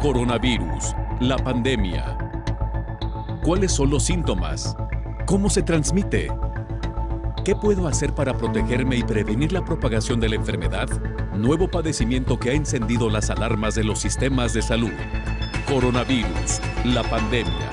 Coronavirus, la pandemia. ¿Cuáles son los síntomas? ¿Cómo se transmite? ¿Qué puedo hacer para protegerme y prevenir la propagación de la enfermedad? Nuevo padecimiento que ha encendido las alarmas de los sistemas de salud. Coronavirus, la pandemia.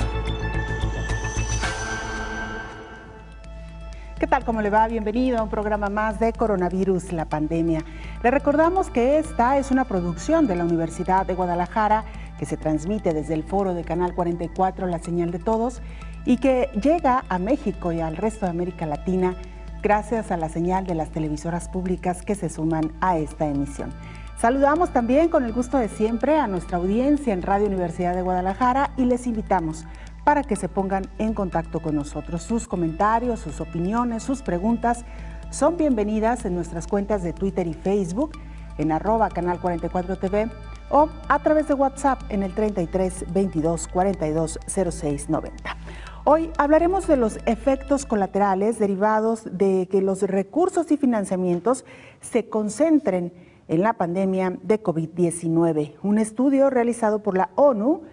¿Qué tal? ¿Cómo le va? Bienvenido a un programa más de Coronavirus, la pandemia. Le recordamos que esta es una producción de la Universidad de Guadalajara que se transmite desde el foro de Canal 44, La Señal de Todos, y que llega a México y al resto de América Latina gracias a la señal de las televisoras públicas que se suman a esta emisión. Saludamos también con el gusto de siempre a nuestra audiencia en Radio Universidad de Guadalajara y les invitamos para que se pongan en contacto con nosotros. Sus comentarios, sus opiniones, sus preguntas son bienvenidas en nuestras cuentas de Twitter y Facebook, en @Canal 44 TV o a través de WhatsApp en el 33 22 42 06 90. Hoy hablaremos de los efectos colaterales derivados de que los recursos y financiamientos se concentren en la pandemia de COVID-19. Un estudio realizado por la ONU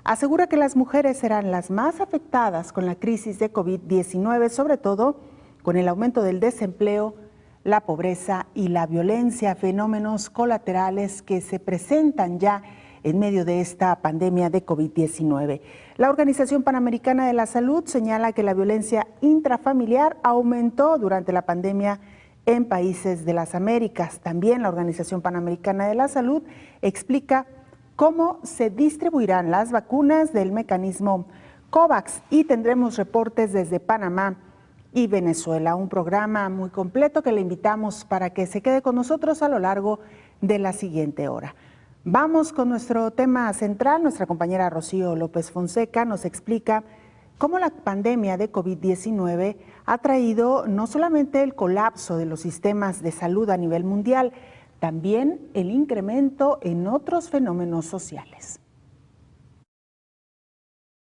asegura que las mujeres serán las más afectadas con la crisis de COVID-19, sobre todo con el aumento del desempleo, la pobreza y la violencia, fenómenos colaterales que se presentan ya en medio de esta pandemia de COVID-19. La Organización Panamericana de la Salud señala que la violencia intrafamiliar aumentó durante la pandemia en países de las Américas. También la Organización Panamericana de la Salud explica cómo se distribuirán las vacunas del mecanismo COVAX y tendremos reportes desde Panamá y Venezuela. Un programa muy completo que le invitamos para que se quede con nosotros a lo largo de la siguiente hora. Vamos con nuestro tema central. Nuestra compañera Rocío López Fonseca nos explica cómo la pandemia de COVID-19 ha traído no solamente el colapso de los sistemas de salud a nivel mundial, también el incremento en otros fenómenos sociales.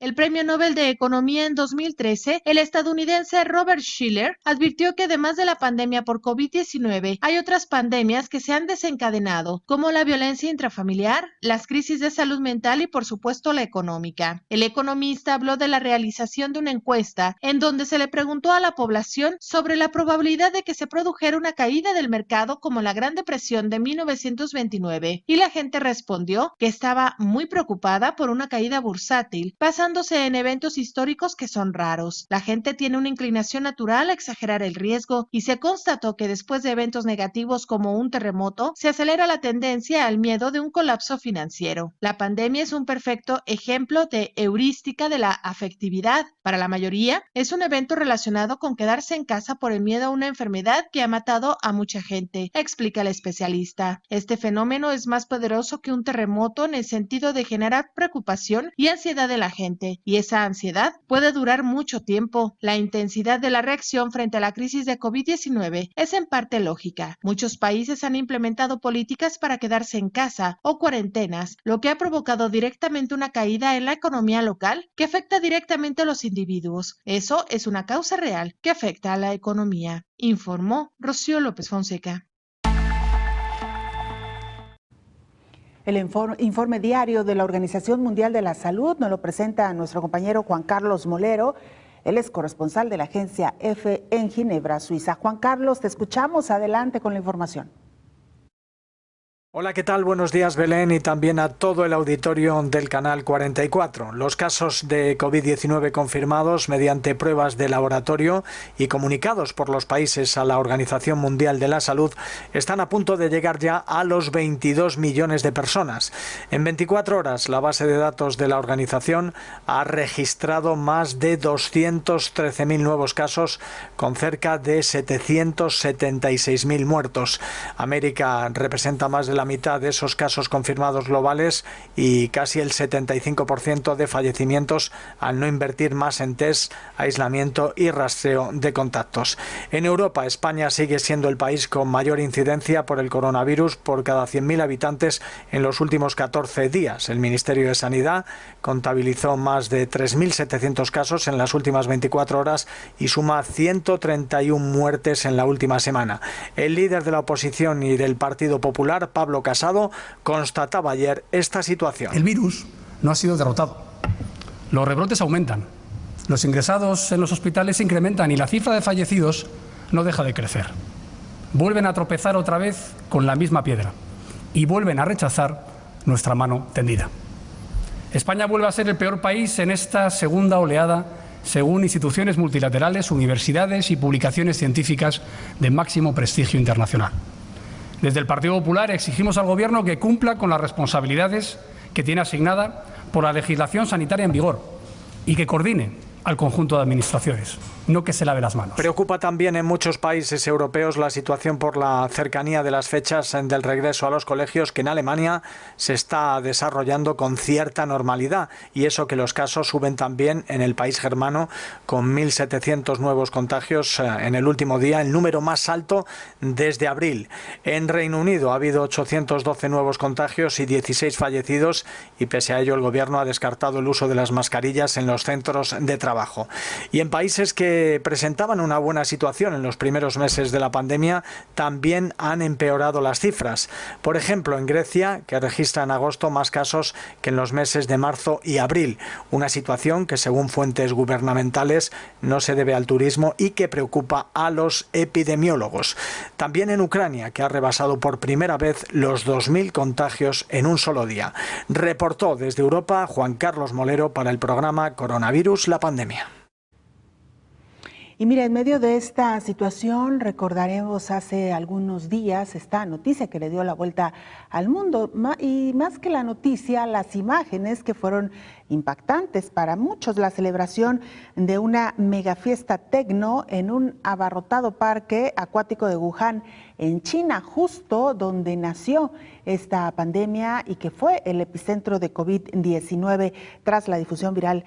El Premio Nobel de Economía en 2013, el estadounidense Robert Shiller, advirtió que además de la pandemia por COVID-19, hay otras pandemias que se han desencadenado, como la violencia intrafamiliar, las crisis de salud mental y, por supuesto, la económica. El economista habló de la realización de una encuesta en donde se le preguntó a la población sobre la probabilidad de que se produjera una caída del mercado como la Gran Depresión de 1929, y la gente respondió que estaba muy preocupada por una caída bursátil, basándose en eventos históricos que son raros. La gente tiene una inclinación natural a exagerar el riesgo y se constató que después de eventos negativos como un terremoto, se acelera la tendencia al miedo de un colapso financiero. La pandemia es un perfecto ejemplo de heurística de la afectividad. Para la mayoría, es un evento relacionado con quedarse en casa por el miedo a una enfermedad que ha matado a mucha gente, explica el especialista. Este fenómeno es más poderoso que un terremoto en el sentido de generar preocupación y ansiedad de la gente, y esa ansiedad puede durar mucho tiempo. La intensidad de la reacción frente a la crisis de COVID-19 es en parte lógica. Muchos países han implementado políticas para quedarse en casa o cuarentenas, lo que ha provocado directamente una caída en la economía local que afecta directamente a los individuos. Eso es una causa real que afecta a la economía, informó Rocío López Fonseca. El informe diario de la Organización Mundial de la Salud nos lo presenta nuestro compañero Juan Carlos Molero. Él es corresponsal de la agencia EFE en Ginebra, Suiza. Juan Carlos, te escuchamos. Adelante con la información. Hola, ¿qué tal? Buenos días, Belén, y también a todo el auditorio del Canal 44. Los casos de COVID-19 confirmados mediante pruebas de laboratorio y comunicados por los países a la Organización Mundial de la Salud están a punto de llegar ya a los 22 millones de personas. En 24 horas, la base de datos de la organización ha registrado más de 213.000 nuevos casos, con cerca de 776.000 muertos. América representa más de la mitad de esos casos confirmados globales y casi el 75% de fallecimientos al no invertir más en test, aislamiento y rastreo de contactos. En Europa, España sigue siendo el país con mayor incidencia por el coronavirus por cada 100.000 habitantes en los últimos 14 días. El Ministerio de Sanidad contabilizó más de 3.700 casos en las últimas 24 horas y suma 131 muertes en la última semana. El líder de la oposición y del Partido Popular, Pablo Pablo Casado, constataba ayer esta situación. El virus no ha sido derrotado. Los rebrotes aumentan, los ingresados en los hospitales se incrementan y la cifra de fallecidos no deja de crecer. Vuelven a tropezar otra vez con la misma piedra y vuelven a rechazar nuestra mano tendida. España vuelve a ser el peor país en esta segunda oleada, según instituciones multilaterales, universidades y publicaciones científicas de máximo prestigio internacional. Desde el Partido Popular exigimos al Gobierno que cumpla con las responsabilidades que tiene asignada por la legislación sanitaria en vigor y que coordine al conjunto de administraciones, no que se lave las manos. Preocupa también en muchos países europeos la situación por la cercanía de las fechas del regreso a los colegios, que en Alemania se está desarrollando con cierta normalidad, y eso que los casos suben también en el país germano, con 1.700 nuevos contagios en el último día, el número más alto desde abril. En Reino Unido ha habido 812 nuevos contagios y 16 fallecidos, y pese a ello el gobierno ha descartado el uso de las mascarillas en los centros de trabajo. Y en países que presentaban una buena situación en los primeros meses de la pandemia, también han empeorado las cifras. Por ejemplo, en Grecia, que registra en agosto más casos que en los meses de marzo y abril. Una situación que, según fuentes gubernamentales, no se debe al turismo y que preocupa a los epidemiólogos. También en Ucrania, que ha rebasado por primera vez los 2.000 contagios en un solo día. Reportó desde Europa Juan Carlos Molero para el programa Coronavirus, la pandemia. Y mira, en medio de esta situación recordaremos hace algunos días esta noticia que le dio la vuelta al mundo, y más que la noticia, las imágenes que fueron impactantes para muchos, la celebración de una mega fiesta tecno en un abarrotado parque acuático de Wuhan, en China, justo donde nació esta pandemia y que fue el epicentro de COVID-19 tras la difusión viral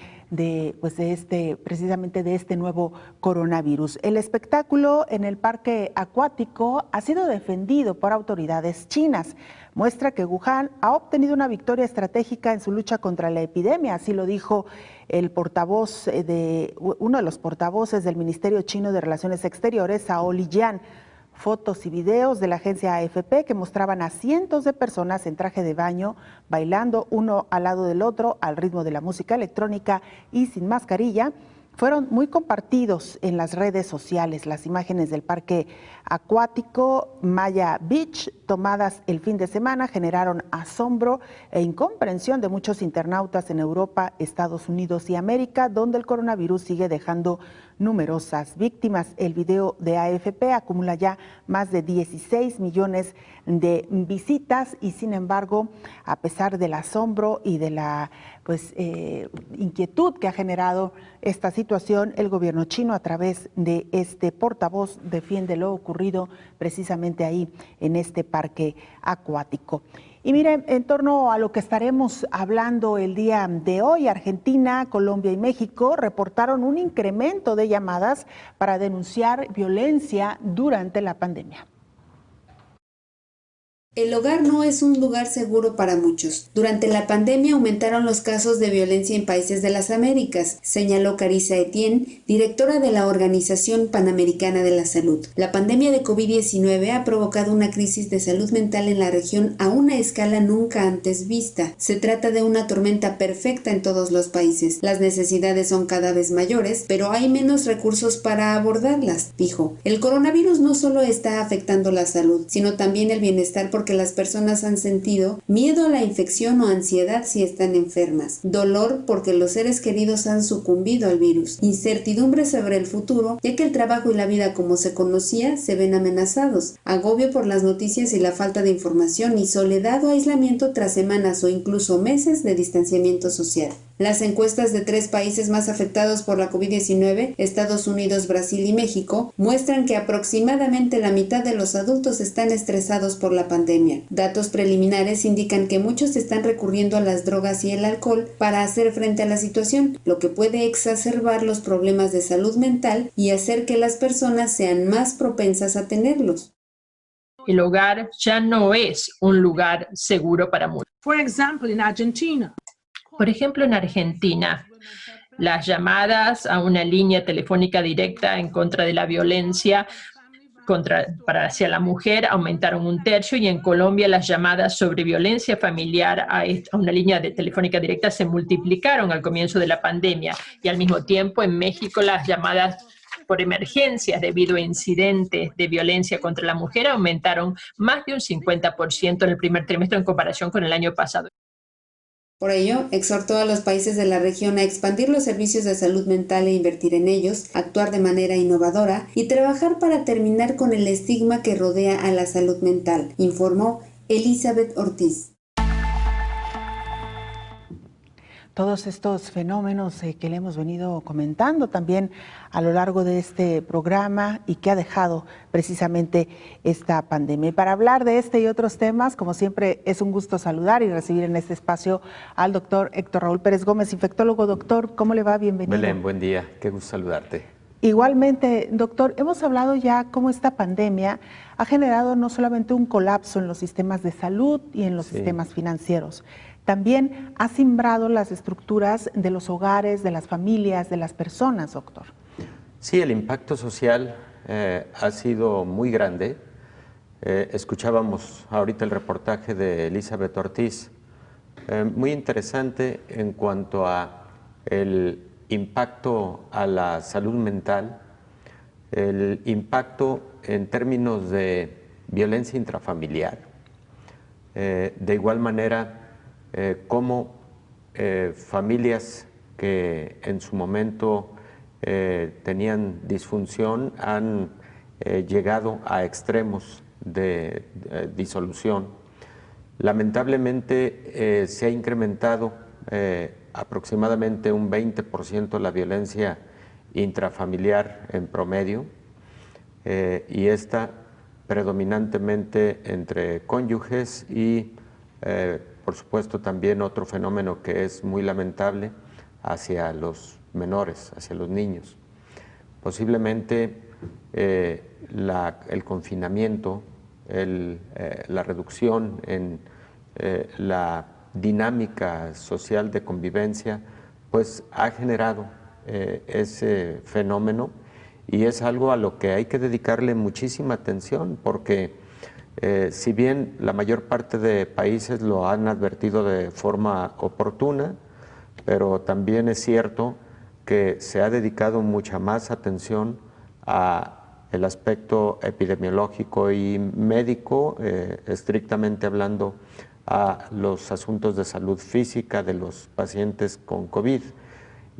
precisamente de este nuevo coronavirus. El espectáculo en el parque acuático ha sido defendido por autoridades chinas. Muestra que Wuhan ha obtenido una victoria estratégica en su lucha contra la epidemia, así lo dijo uno de los portavoces del Ministerio Chino de Relaciones Exteriores, Zhao Lijian. Fotos y videos de la agencia AFP que mostraban a cientos de personas en traje de baño, bailando uno al lado del otro al ritmo de la música electrónica y sin mascarilla, fueron muy compartidos en las redes sociales. Las imágenes del parque acuático Maya Beach, tomadas el fin de semana, generaron asombro e incomprensión de muchos internautas en Europa, Estados Unidos y América, donde el coronavirus sigue dejando numerosas víctimas. El video de AFP acumula ya más de 16 millones de visitas y, sin embargo, a pesar del asombro y de la inquietud que ha generado esta situación, el gobierno chino, a través de este portavoz, defiende lo ocurrido precisamente ahí en este parque acuático. Y miren, en torno a lo que estaremos hablando el día de hoy, Argentina, Colombia y México reportaron un incremento de llamadas para denunciar violencia durante la pandemia. El hogar no es un lugar seguro para muchos. Durante la pandemia aumentaron los casos de violencia en países de las Américas, señaló Carissa Etienne, directora de la Organización Panamericana de la Salud. La pandemia de COVID-19 ha provocado una crisis de salud mental en la región a una escala nunca antes vista. Se trata de una tormenta perfecta en todos los países. Las necesidades son cada vez mayores, pero hay menos recursos para abordarlas, dijo. El coronavirus no solo está afectando la salud, sino también el bienestar porque las personas han sentido miedo a la infección o ansiedad si están enfermas, dolor porque los seres queridos han sucumbido al virus, incertidumbre sobre el futuro, ya que el trabajo y la vida como se conocía se ven amenazados, agobio por las noticias y la falta de información y soledad o aislamiento tras semanas o incluso meses de distanciamiento social. Las encuestas de 3 países más afectados por la COVID-19, Estados Unidos, Brasil y México, muestran que aproximadamente la mitad de los adultos están estresados por la pandemia. Datos preliminares indican que muchos están recurriendo a las drogas y el alcohol para hacer frente a la situación, lo que puede exacerbar los problemas de salud mental y hacer que las personas sean más propensas a tenerlos. El hogar ya no es un lugar seguro para muchos. Por ejemplo, en Argentina, las llamadas a una línea telefónica directa en contra de la violencia hacia la mujer aumentaron 1/3, y en Colombia las llamadas sobre violencia familiar a una línea telefónica directa se multiplicaron al comienzo de la pandemia, y al mismo tiempo en México las llamadas por emergencias debido a incidentes de violencia contra la mujer aumentaron más de un 50% en el primer trimestre en comparación con el año pasado. Por ello, exhortó a los países de la región a expandir los servicios de salud mental e invertir en ellos, actuar de manera innovadora y trabajar para terminar con el estigma que rodea a la salud mental, informó Elizabeth Ortiz. Todos estos fenómenos que le hemos venido comentando también a lo largo de este programa y que ha dejado precisamente esta pandemia. Y para hablar de este y otros temas, como siempre, es un gusto saludar y recibir en este espacio al doctor Héctor Raúl Pérez Gómez, infectólogo. Doctor, ¿cómo le va? Bienvenido. Belén, buen día, qué gusto saludarte. Igualmente, doctor, hemos hablado ya cómo esta pandemia ha generado no solamente un colapso en los sistemas de salud y en los sistemas financieros, también ha cimbrado las estructuras de los hogares, de las familias, de las personas, doctor. Sí, el impacto social ha sido muy grande. Escuchábamos ahorita el reportaje de Elizabeth Ortiz, muy interesante en cuanto a el impacto a la salud mental, el impacto en términos de violencia intrafamiliar. De igual manera, cómo familias que en su momento tenían disfunción han llegado a extremos de disolución. Lamentablemente se ha incrementado aproximadamente un 20% la violencia intrafamiliar en promedio, y esta predominantemente entre cónyuges y por supuesto también otro fenómeno que es muy lamentable hacia los menores, hacia los niños. Posiblemente el confinamiento, la reducción en la dinámica social de convivencia, pues ha generado ese fenómeno, y es algo a lo que hay que dedicarle muchísima atención, porque si bien la mayor parte de países lo han advertido de forma oportuna, pero también es cierto que se ha dedicado mucha más atención al aspecto epidemiológico y médico, estrictamente hablando a los asuntos de salud física de los pacientes con COVID,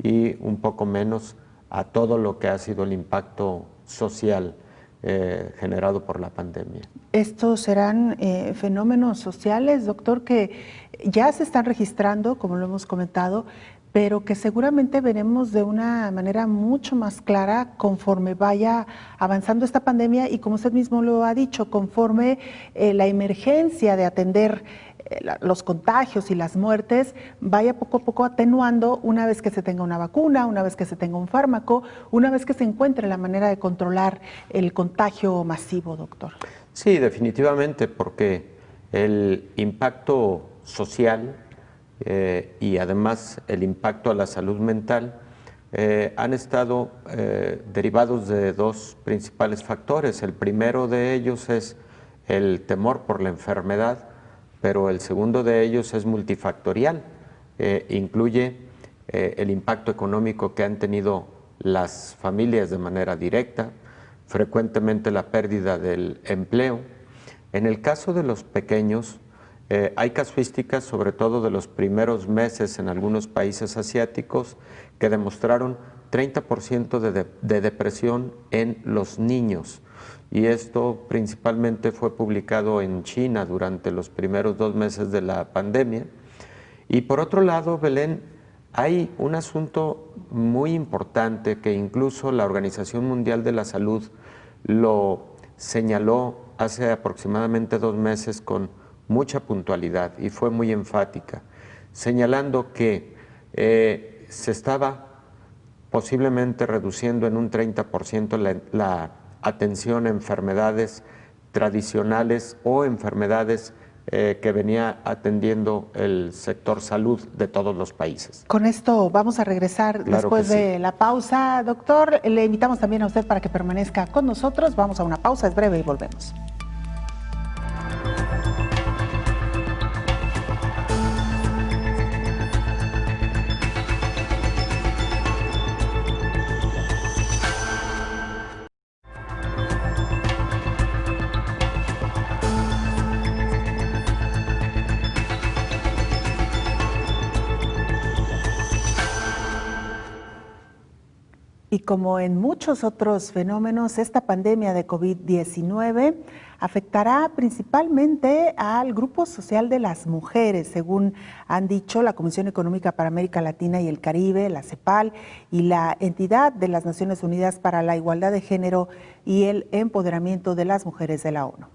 y un poco menos a todo lo que ha sido el impacto social generado por la pandemia. Estos serán fenómenos sociales, doctor, que ya se están registrando, como lo hemos comentado, pero que seguramente veremos de una manera mucho más clara conforme vaya avanzando esta pandemia y, como usted mismo lo ha dicho, conforme la emergencia de atender los contagios y las muertes vaya poco a poco atenuando, una vez que se tenga una vacuna, una vez que se tenga un fármaco, una vez que se encuentre la manera de controlar el contagio masivo, doctor. Sí, definitivamente, porque el impacto social y además el impacto a la salud mental han estado derivados de dos principales factores. El primero de ellos es el temor por la enfermedad, pero el segundo de ellos es multifactorial. Incluye el impacto económico que han tenido las familias de manera directa, frecuentemente la pérdida del empleo. En el caso de los pequeños, hay casuísticas, sobre todo de los primeros meses en algunos países asiáticos, que demostraron 30% de depresión en los niños. Y esto principalmente fue publicado en China durante los primeros 2 meses de la pandemia. Y por otro lado, Belén, hay un asunto muy importante que incluso la Organización Mundial de la Salud lo señaló hace aproximadamente 2 meses con mucha puntualidad y fue muy enfática, señalando que se estaba posiblemente reduciendo en un 30% la atención a enfermedades tradicionales o enfermedades que venía atendiendo el sector salud de todos los países. Con esto vamos a regresar después de la pausa, doctor. Le invitamos también a usted para que permanezca con nosotros. Vamos a una pausa, es breve y volvemos. Y como en muchos otros fenómenos, esta pandemia de COVID-19 afectará principalmente al grupo social de las mujeres, según han dicho la Comisión Económica para América Latina y el Caribe, la CEPAL, y la entidad de las Naciones Unidas para la Igualdad de Género y el Empoderamiento de las Mujeres de la ONU.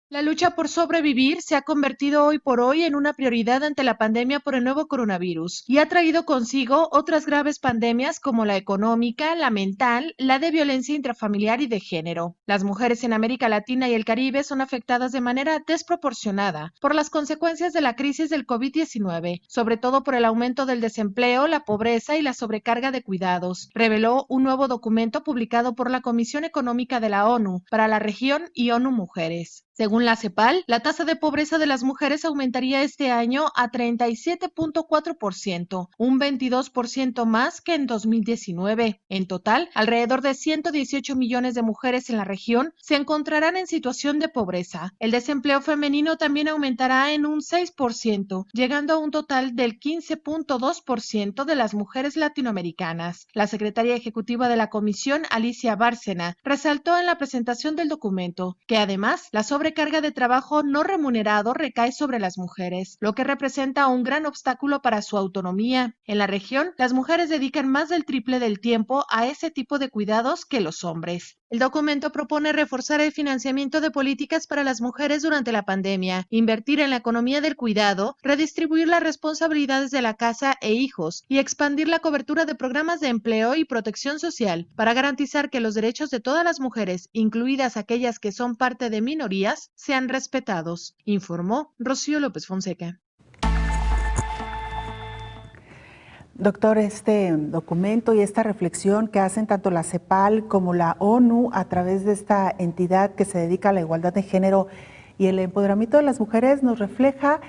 La lucha por sobrevivir se ha convertido hoy por hoy en una prioridad ante la pandemia por el nuevo coronavirus y ha traído consigo otras graves pandemias como la económica, la mental, la de violencia intrafamiliar y de género. Las mujeres en América Latina y el Caribe son afectadas de manera desproporcionada por las consecuencias de la crisis del COVID-19, sobre todo por el aumento del desempleo, la pobreza y la sobrecarga de cuidados, reveló un nuevo documento publicado por la Comisión Económica de la ONU para la región y ONU Mujeres. Según la CEPAL, la tasa de pobreza de las mujeres aumentaría este año a 37.4%, un 22% más que en 2019. En total, alrededor de 118 millones de mujeres en la región se encontrarán en situación de pobreza. El desempleo femenino también aumentará en un 6%, llegando a un total del 15.2% de las mujeres latinoamericanas. La secretaria ejecutiva de la Comisión, Alicia Bárcena, resaltó en la presentación del documento que además la sobrecarga de trabajo no remunerado recae sobre las mujeres, lo que representa un gran obstáculo para su autonomía. En la región, las mujeres dedican más del triple del tiempo a ese tipo de cuidados que los hombres. El documento propone reforzar el financiamiento de políticas para las mujeres durante la pandemia, invertir en la economía del cuidado, redistribuir las responsabilidades de la casa e hijos y expandir la cobertura de programas de empleo y protección social para garantizar que los derechos de todas las mujeres, incluidas aquellas que son parte de minorías, sean respetados, informó Rocío López Fonseca. Doctor, este documento y esta reflexión que hacen tanto la CEPAL como la ONU a través de esta entidad que se dedica a la igualdad de género y el empoderamiento de las mujeres nos refleja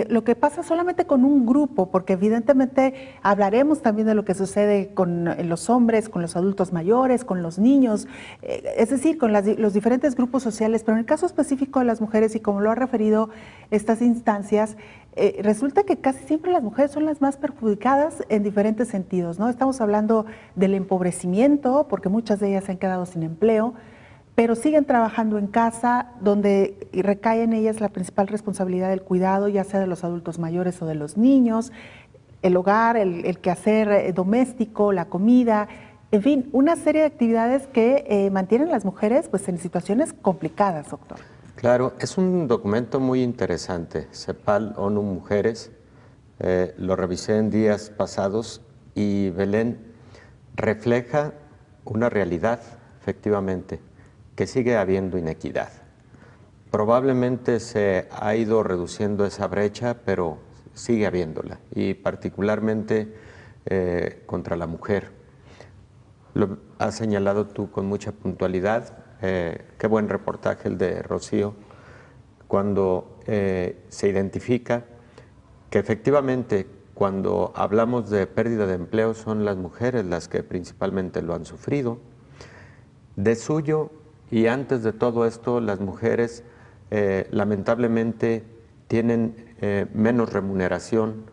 lo que pasa solamente con un grupo, porque evidentemente hablaremos también de lo que sucede con los hombres, con los adultos mayores, con los niños, es decir, con los diferentes grupos sociales, pero en el caso específico de las mujeres, y como lo ha referido estas instancias, resulta que casi siempre las mujeres son las más perjudicadas en diferentes sentidos, ¿no? Estamos hablando del empobrecimiento, porque muchas de ellas se han quedado sin empleo, pero siguen trabajando en casa, donde recae en ellas la principal responsabilidad del cuidado, ya sea de los adultos mayores o de los niños, el hogar, el quehacer doméstico, la comida, en fin, una serie de actividades que mantienen a las mujeres pues, en situaciones complicadas, doctor. Claro, es un documento muy interesante, CEPAL, ONU Mujeres, lo revisé en días pasados y Belén refleja una realidad, efectivamente, que sigue habiendo inequidad. Probablemente se ha ido reduciendo esa brecha, pero sigue habiéndola, y particularmente contra la mujer. Lo has señalado tú con mucha puntualidad. Qué buen reportaje el de Rocío, cuando se identifica que efectivamente cuando hablamos de pérdida de empleo son las mujeres las que principalmente lo han sufrido. De suyo, y antes de todo esto, las mujeres lamentablemente tienen menos remuneración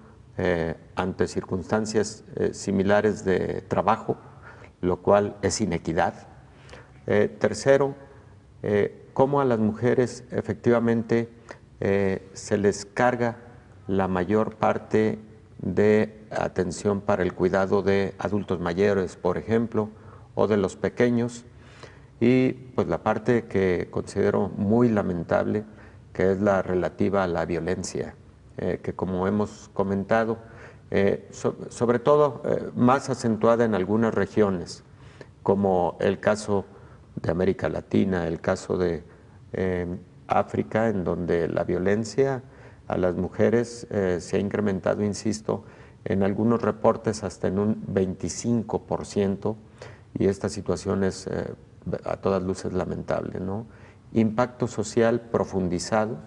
ante circunstancias similares de trabajo, lo cual es inequidad. Tercero, cómo a las mujeres efectivamente se les carga la mayor parte de atención para el cuidado de adultos mayores, por ejemplo, o de los pequeños. Y pues la parte que considero muy lamentable, que es la relativa a la violencia, que como hemos comentado, sobre todo más acentuada en algunas regiones, como el caso de América Latina, el caso de África, en donde la violencia a las mujeres se ha incrementado, insisto, en algunos reportes hasta en un 25%, y esta situación es a todas luces lamentable, ¿no? Impacto social profundizado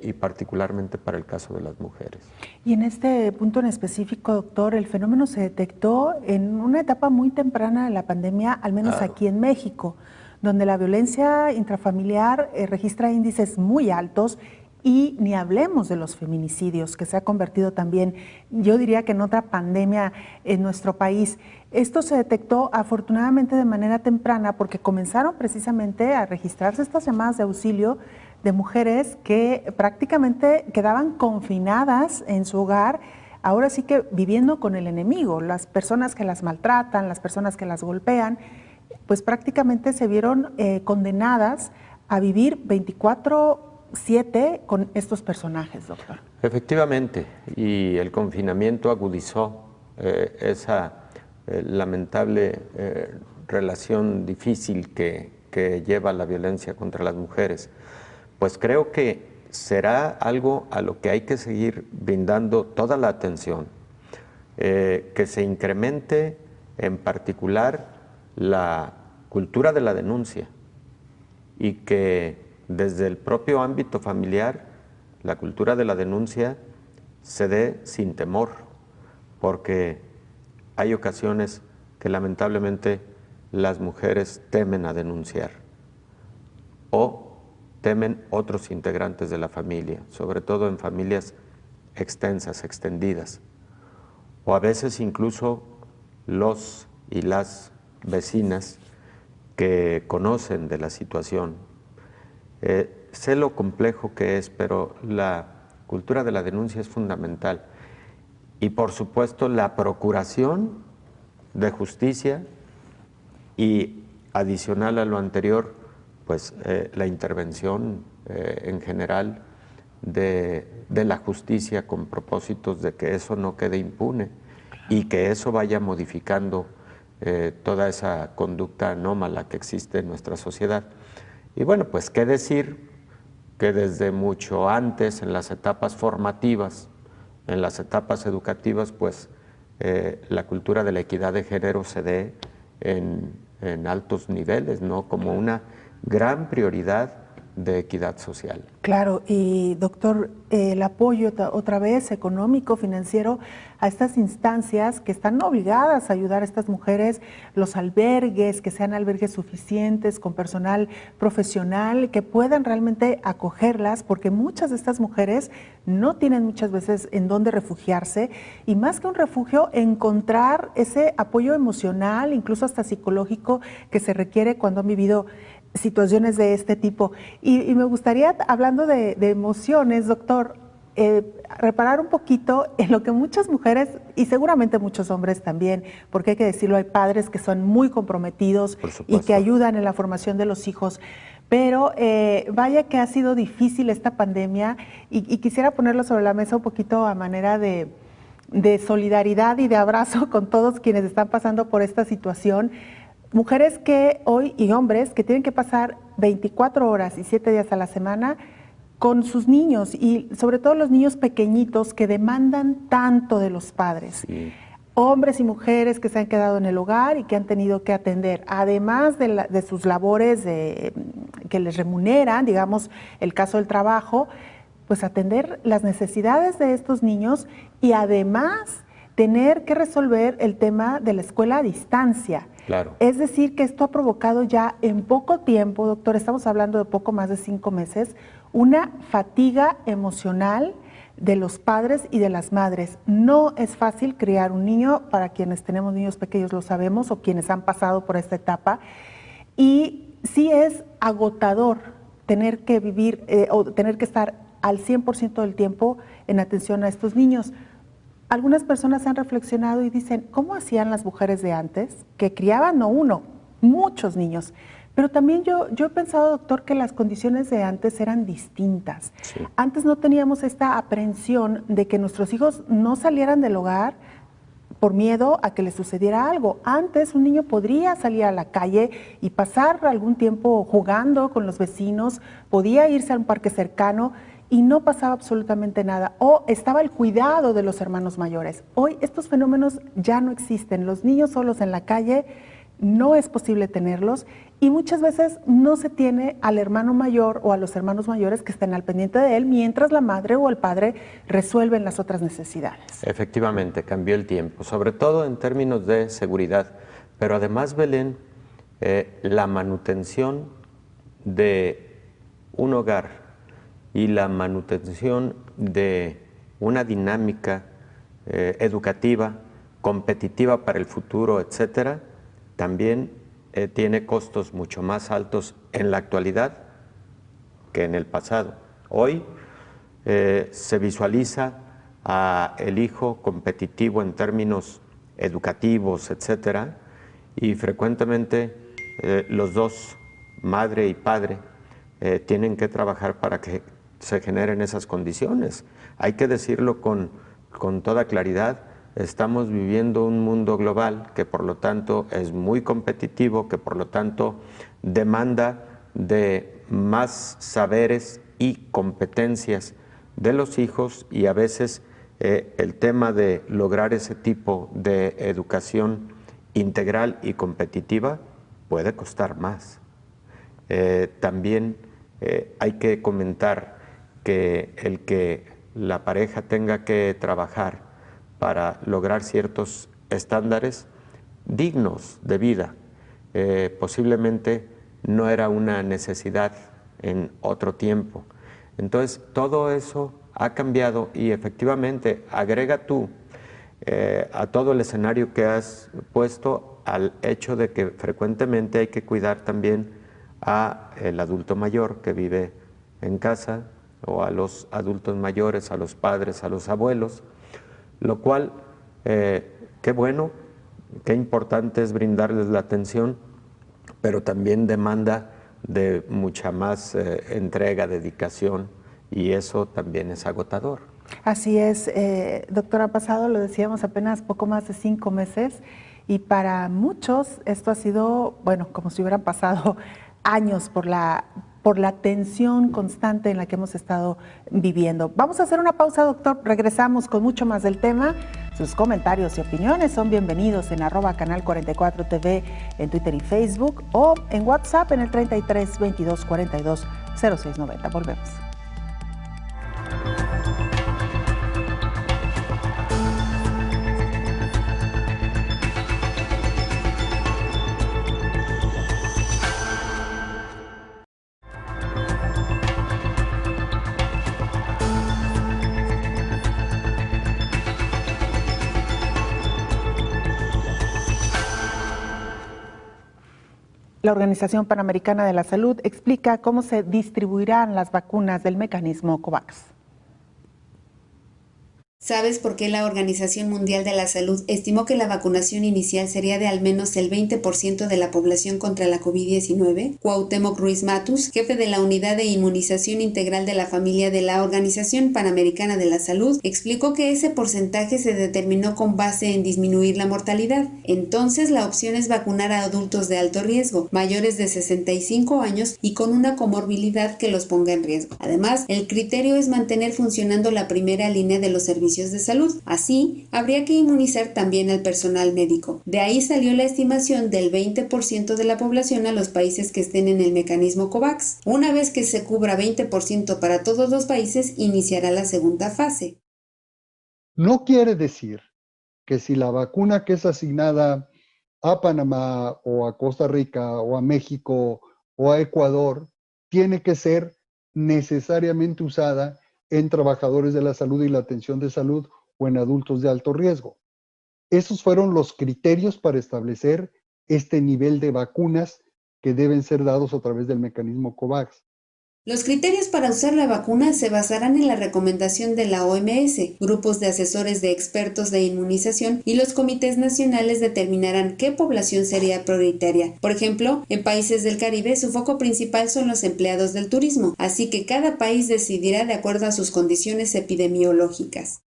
y particularmente para el caso de las mujeres. Y en este punto en específico, doctor, el fenómeno se detectó en una etapa muy temprana de la pandemia, al menos aquí en México, donde la violencia intrafamiliar registra índices muy altos. Y ni hablemos de los feminicidios, que se ha convertido también, yo diría que en otra pandemia en nuestro país. Esto se detectó afortunadamente de manera temprana porque comenzaron precisamente a registrarse estas llamadas de auxilio de mujeres que prácticamente quedaban confinadas en su hogar, ahora sí que viviendo con el enemigo. Las personas que las maltratan, las personas que las golpean, pues prácticamente se vieron condenadas a vivir 24/7 con estos personajes, doctor. Efectivamente, y el confinamiento agudizó esa lamentable relación difícil que lleva la violencia contra las mujeres. Pues creo que será algo a lo que hay que seguir brindando toda la atención, que se incremente en particular la cultura de la denuncia y que desde el propio ámbito familiar, la cultura de la denuncia se dé sin temor, porque hay ocasiones que lamentablemente las mujeres temen a denunciar o temen otros integrantes de la familia, sobre todo en familias extensas, extendidas, o a veces incluso los y las vecinas que conocen de la situación. Sé lo complejo que es, pero la cultura de la denuncia es fundamental. Y por supuesto la procuración de justicia y adicional a lo anterior, pues la intervención en general de la justicia con propósitos de que eso no quede impune y que eso vaya modificando toda esa conducta anómala que existe en nuestra sociedad. Y bueno, pues qué decir que desde mucho antes, en las etapas formativas, en las etapas educativas, pues la cultura de la equidad de género se dé en altos niveles, ¿no? Como una gran prioridad de equidad social. Claro, y doctor, el apoyo otra vez económico, financiero a estas instancias que están obligadas a ayudar a estas mujeres, los albergues, que sean albergues suficientes, con personal profesional, que puedan realmente acogerlas, porque muchas de estas mujeres no tienen muchas veces en dónde refugiarse, y más que un refugio, encontrar ese apoyo emocional, incluso hasta psicológico, que se requiere cuando han vivido situaciones de este tipo. Y me gustaría, hablando de emociones, doctor, reparar un poquito en lo que muchas mujeres, y seguramente muchos hombres también, porque hay que decirlo, hay padres que son muy comprometidos y que ayudan en la formación de los hijos, pero vaya que ha sido difícil esta pandemia, y quisiera ponerlo sobre la mesa un poquito a manera de solidaridad y de abrazo con todos quienes están pasando por esta situación. Mujeres que hoy, y hombres, que tienen que pasar 24 horas y 7 días a la semana con sus niños, y sobre todo los niños pequeñitos que demandan tanto de los padres. Sí. Hombres y mujeres que se han quedado en el hogar y que han tenido que atender, además de sus labores que les remuneran, digamos, el caso del trabajo, pues atender las necesidades de estos niños, y además tener que resolver el tema de la escuela a distancia. Claro. Es decir, que esto ha provocado ya en poco tiempo, doctor, estamos hablando de poco más de 5 meses, una fatiga emocional de los padres y de las madres. No es fácil criar un niño, para quienes tenemos niños pequeños lo sabemos, o quienes han pasado por esta etapa, y sí es agotador tener que vivir o tener que estar al 100% del tiempo en atención a estos niños. Algunas personas han reflexionado y dicen, ¿cómo hacían las mujeres de antes? Que criaban no uno, muchos niños. Pero también yo he pensado, doctor, que las condiciones de antes eran distintas. Sí. Antes no teníamos esta aprehensión de que nuestros hijos no salieran del hogar por miedo a que le sucediera algo. Antes un niño podría salir a la calle y pasar algún tiempo jugando con los vecinos, podía irse a un parque cercano y no pasaba absolutamente nada. O estaba el cuidado de los hermanos mayores. Hoy estos fenómenos ya no existen. Los niños solos en la calle no es posible tenerlos y muchas veces no se tiene al hermano mayor o a los hermanos mayores que estén al pendiente de él mientras la madre o el padre resuelven las otras necesidades. Efectivamente, cambió el tiempo, sobre todo en términos de seguridad, pero además, Belén, la manutención de un hogar y la manutención de una dinámica educativa, competitiva para el futuro, etcétera, también tiene costos mucho más altos en la actualidad que en el pasado. Hoy se visualiza a el hijo competitivo en términos educativos, etcétera, y frecuentemente los dos, madre y padre, tienen que trabajar para que se generen esas condiciones. Hay que decirlo con toda claridad. Estamos viviendo un mundo global que por lo tanto es muy competitivo, que por lo tanto demanda de más saberes y competencias de los hijos y a veces el tema de lograr ese tipo de educación integral y competitiva puede costar más. También hay que comentar que el que la pareja tenga que trabajar para lograr ciertos estándares dignos de vida, posiblemente no era una necesidad en otro tiempo. Entonces, todo eso ha cambiado y efectivamente agrega tú a todo el escenario que has puesto al hecho de que frecuentemente hay que cuidar también al adulto mayor que vive en casa o a los adultos mayores, a los padres, a los abuelos, lo cual, qué bueno, qué importante es brindarles la atención, pero también demanda de mucha más entrega, dedicación, y eso también es agotador. Así es, doctor, ha pasado, lo decíamos, apenas poco más de 5 meses, y para muchos esto ha sido, bueno, como si hubieran pasado años por la tensión constante en la que hemos estado viviendo. Vamos a hacer una pausa, doctor. Regresamos con mucho más del tema. Sus comentarios y opiniones son bienvenidos en @canal44tv en Twitter y Facebook o en WhatsApp en el 33 22 42 0690. Volvemos. La Organización Panamericana de la Salud explica cómo se distribuirán las vacunas del mecanismo COVAX. ¿Sabes por qué la Organización Mundial de la Salud estimó que la vacunación inicial sería de al menos el 20% de la población contra la COVID-19? Cuauhtémoc Ruiz Matus, jefe de la Unidad de Inmunización Integral de la Familia de la Organización Panamericana de la Salud, explicó que ese porcentaje se determinó con base en disminuir la mortalidad. Entonces, la opción es vacunar a adultos de alto riesgo, mayores de 65 años y con una comorbilidad que los ponga en riesgo. Además, el criterio es mantener funcionando la primera línea de los servicios de salud. Así, habría que inmunizar también al personal médico. De ahí salió la estimación del 20% de la población a los países que estén en el mecanismo COVAX. Una vez que se cubra 20% para todos los países, iniciará la segunda fase. No quiere decir que si la vacuna que es asignada a Panamá o a Costa Rica o a México o a Ecuador tiene que ser necesariamente usada en trabajadores de la salud y la atención de salud o en adultos de alto riesgo. Esos fueron los criterios para establecer este nivel de vacunas que deben ser dados a través del mecanismo COVAX. Los criterios para usar la vacuna se basarán en la recomendación de la OMS, grupos de asesores de expertos de inmunización y los comités nacionales determinarán qué población sería prioritaria. Por ejemplo, en países del Caribe su foco principal son los empleados del turismo, así que cada país decidirá de acuerdo a sus condiciones epidemiológicas.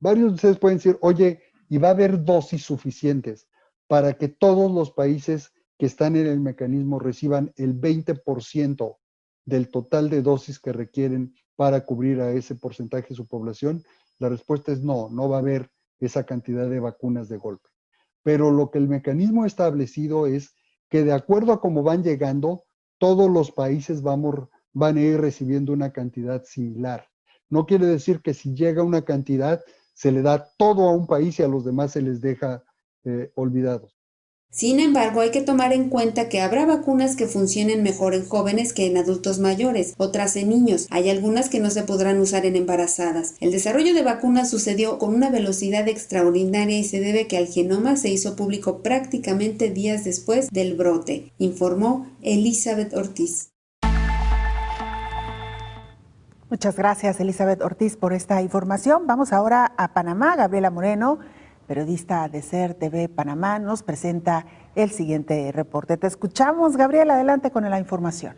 Varios de ustedes pueden decir, oye, y va a haber dosis suficientes para que todos los países que están en el mecanismo reciban el 20% del total de dosis que requieren para cubrir a ese porcentaje de su población? La respuesta es no, no va a haber esa cantidad de vacunas de golpe. Pero lo que el mecanismo ha establecido es que de acuerdo a cómo van llegando, todos los países van a ir recibiendo una cantidad similar. No quiere decir que si llega una cantidad, se le da todo a un país y a los demás se les deja olvidados. Sin embargo, hay que tomar en cuenta que habrá vacunas que funcionen mejor en jóvenes que en adultos mayores, otras en niños. Hay algunas que no se podrán usar en embarazadas. El desarrollo de vacunas sucedió con una velocidad extraordinaria y se debe que el genoma se hizo público prácticamente días después del brote, informó Elizabeth Ortiz. Muchas gracias, Elizabeth Ortiz, por esta información. Vamos ahora a Panamá. Gabriela Moreno, periodista de SER TV Panamá, nos presenta el siguiente reporte. Te escuchamos, Gabriela, adelante con la información.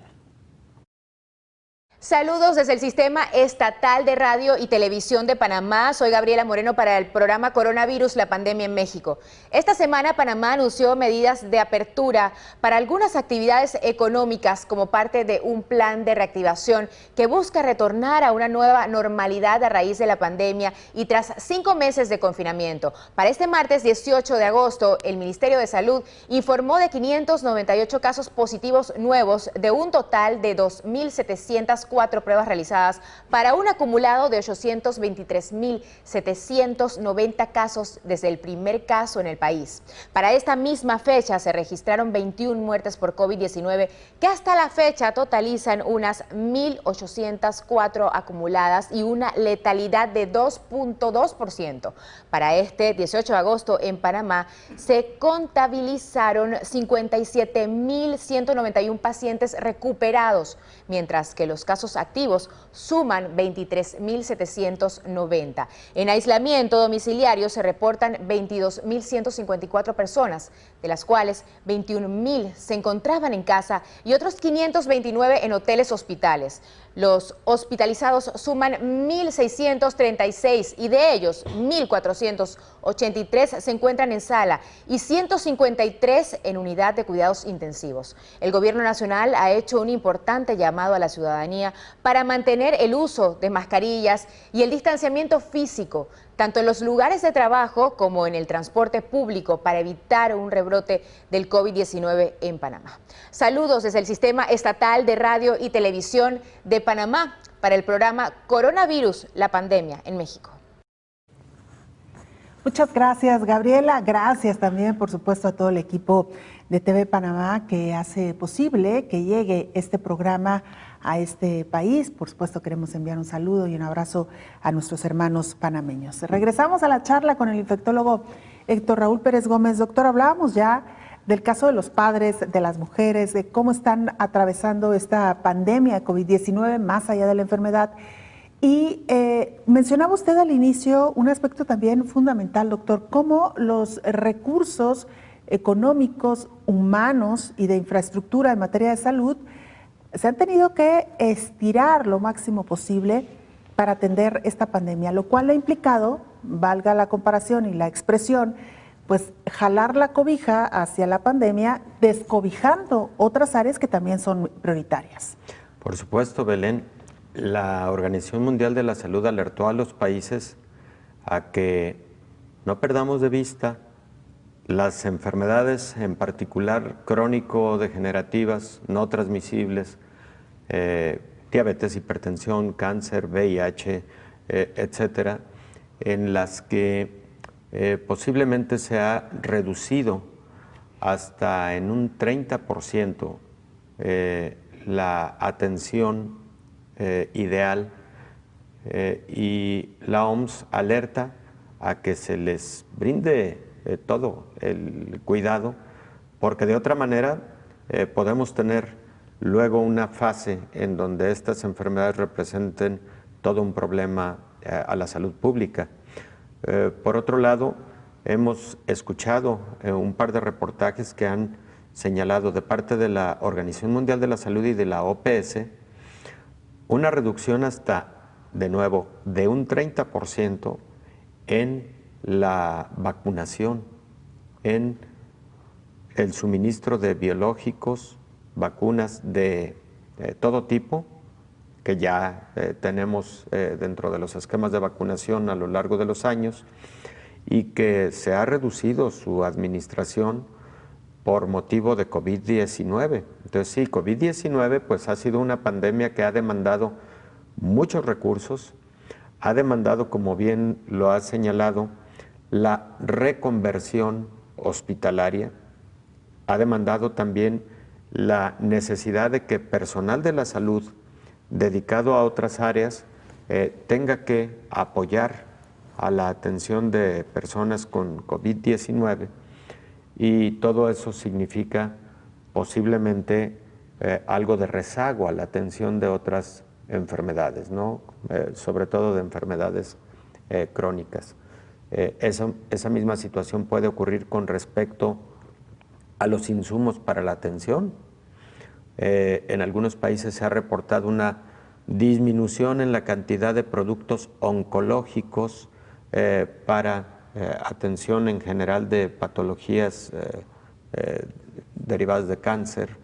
Saludos desde el Sistema Estatal de Radio y Televisión de Panamá. Soy Gabriela Moreno para el programa Coronavirus, la pandemia en México. Esta semana Panamá anunció medidas de apertura para algunas actividades económicas como parte de un plan de reactivación que busca retornar a una nueva normalidad a raíz de la pandemia y tras 5 meses de confinamiento. Para este martes 18 de agosto, el Ministerio de Salud informó de 598 casos positivos nuevos de un total de 2.704 pruebas realizadas para un acumulado de 823.790 casos desde el primer caso en el país. Para esta misma fecha se registraron 21 muertes por COVID-19 que hasta la fecha totalizan unas 1.804 acumuladas y una letalidad de 2.2%. Para este 18 de agosto en Panamá se contabilizaron 57.191 pacientes recuperados, mientras que los casos activos suman 23.790. En aislamiento domiciliario se reportan 22.154 personas, de las cuales 21.000 se encontraban en casa y otros 529 en hoteles hospitales. Los hospitalizados suman 1.636 y de ellos 1.483 se encuentran en sala y 153 en unidad de cuidados intensivos. El Gobierno Nacional ha hecho un importante llamado a la ciudadanía para mantener el uso de mascarillas y el distanciamiento físico, tanto en los lugares de trabajo como en el transporte público, para evitar un rebrote del COVID-19 en Panamá. Saludos desde el Sistema Estatal de Radio y Televisión de Panamá para el programa Coronavirus, la pandemia en México. Muchas gracias, Gabriela. Gracias también, por supuesto, a todo el equipo de TV Panamá que hace posible que llegue este programa a este país. Por supuesto, queremos enviar un saludo y un abrazo a nuestros hermanos panameños. Regresamos a la charla con el infectólogo Héctor Raúl Pérez Gómez. Doctor, hablábamos ya del caso de los padres, de las mujeres, de cómo están atravesando esta pandemia COVID-19 más allá de la enfermedad. Y mencionaba usted al inicio un aspecto también fundamental, doctor, cómo los recursos económicos, humanos y de infraestructura en materia de salud se han tenido que estirar lo máximo posible para atender esta pandemia, lo cual ha implicado, valga la comparación y la expresión, pues jalar la cobija hacia la pandemia, descobijando otras áreas que también son prioritarias. Por supuesto, Belén, la Organización Mundial de la Salud alertó a los países a que no perdamos de vista las enfermedades, en particular crónico-degenerativas, no transmisibles, diabetes, hipertensión, cáncer, VIH, etcétera, en las que posiblemente se ha reducido hasta en un 30% la atención ideal, y la OMS alerta a que se les brinde todo el cuidado, porque de otra manera podemos tener luego una fase en donde estas enfermedades representen todo un problema a la salud pública. Por otro lado, hemos escuchado un par de reportajes que han señalado de parte de la Organización Mundial de la Salud y de la OPS una reducción hasta, de nuevo, de un 30% en la vacunación en el suministro de biológicos, vacunas de todo tipo, que ya tenemos dentro de los esquemas de vacunación a lo largo de los años, y que se ha reducido su administración por motivo de COVID-19. Entonces sí, COVID-19 pues ha sido una pandemia que ha demandado muchos recursos, ha demandado, como bien lo ha señalado, la reconversión hospitalaria, ha demandado también la necesidad de que personal de la salud dedicado a otras áreas tenga que apoyar a la atención de personas con COVID-19, y todo eso significa posiblemente algo de rezago a la atención de otras enfermedades, ¿no? Sobre todo de enfermedades crónicas. Esa misma situación puede ocurrir con respecto a los insumos para la atención. En algunos países se ha reportado una disminución en la cantidad de productos oncológicos para atención en general de patologías derivadas de cáncer,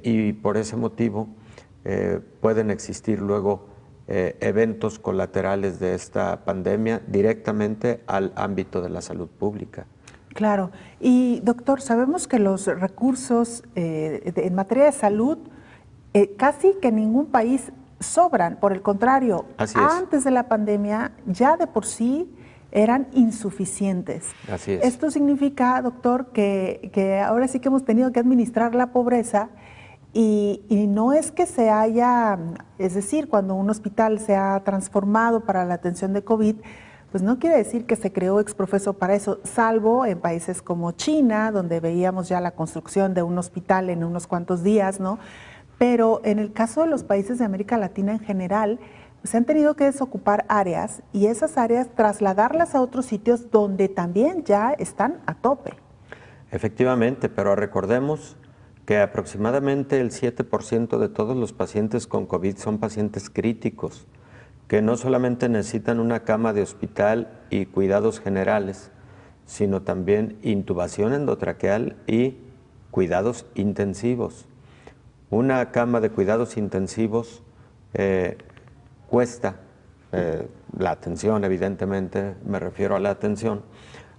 y por ese motivo pueden existir luego eventos colaterales de esta pandemia directamente al ámbito de la salud pública. Claro. Y doctor, sabemos que los recursos en materia de salud casi que en ningún país sobran. Por el contrario, antes de la pandemia ya de por sí eran insuficientes. Así es. Esto significa, doctor, que ahora sí que hemos tenido que administrar la pobreza, y no es que se haya, es decir, cuando un hospital se ha transformado para la atención de COVID, pues no quiere decir que se creó ex profeso para eso, salvo en países como China, donde veíamos ya la construcción de un hospital en unos cuantos días, ¿no? Pero en el caso de los países de América Latina en general, se han tenido que desocupar áreas y esas áreas trasladarlas a otros sitios donde también ya están a tope. Efectivamente, pero recordemos que aproximadamente el 7% de todos los pacientes con COVID son pacientes críticos, que no solamente necesitan una cama de hospital y cuidados generales, sino también intubación endotraqueal y cuidados intensivos. Una cama de cuidados intensivos cuesta, la atención evidentemente, me refiero a la atención,